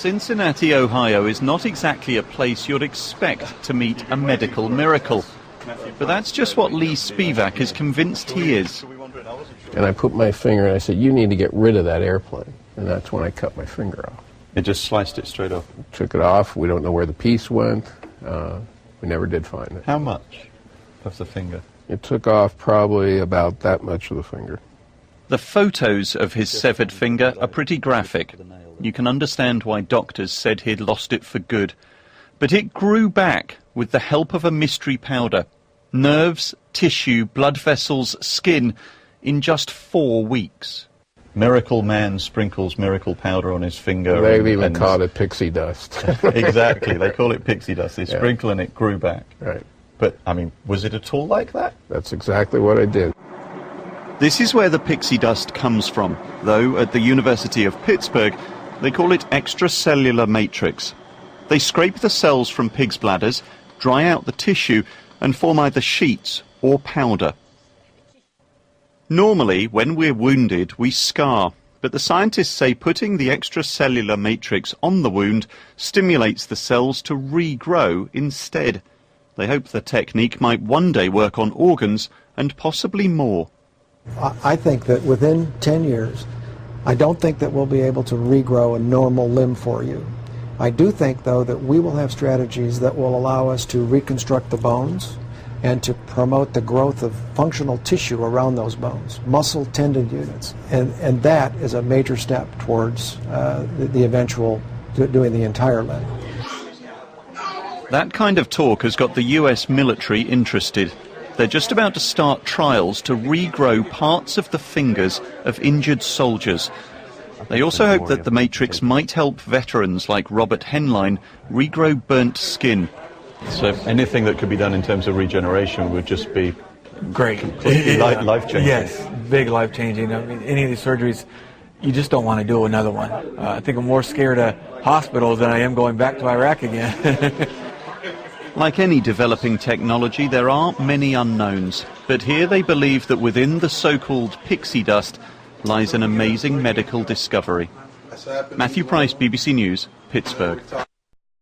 Cincinnati, Ohio is not exactly a place you'd expect to meet a medical miracle. But that's just what Lee Spivak is convinced he is. And I put my finger and I said, you need to get rid of that airplane. And that's when I cut my finger off. It just sliced it straight off? Took it off. We don't know where the piece went. We never did find it. How much of the finger? It took off probably about that much of the finger. The photos of his severed finger are pretty graphic. You can understand why doctors said he'd lost it for good. But it grew back with the help of a mystery powder. Nerves, tissue, blood vessels, skin, in just 4 weeks. Miracle man sprinkles miracle powder on his finger. They've even called it pixie dust. Exactly, they call it pixie dust. They sprinkle and it grew back. Right. But, I mean, was it at all like that? That's exactly what I did. This is where the pixie dust comes from, though at the University of Pittsburgh they call it extracellular matrix. They scrape the cells from pigs' bladders, dry out the tissue, and form either sheets or powder. Normally, when we're wounded, we scar, but the scientists say putting the extracellular matrix on the wound stimulates the cells to regrow instead. They hope the technique might one day work on organs and possibly more. I think that within 10 years, I don't think that we'll be able to regrow a normal limb for you. I do think, though, that we will have strategies that will allow us to reconstruct the bones and to promote the growth of functional tissue around those bones, muscle tendon units. And that is a major step towards the eventual doing the entire limb. That kind of talk has got the US military interested. They're just about to start trials to regrow parts of the fingers of injured soldiers. They also hope that the matrix might help veterans like Robert Henline regrow burnt skin. So anything that could be done in terms of regeneration would just be great, completely life-changing. Yes, big life-changing. I mean, any of these surgeries, you just don't want to do another one. I think I'm more scared of hospitals than I am going back to Iraq again. Like any developing technology, there are many unknowns. But here they believe that within the so-called pixie dust lies an amazing medical discovery. Matthew Price, BBC News, Pittsburgh.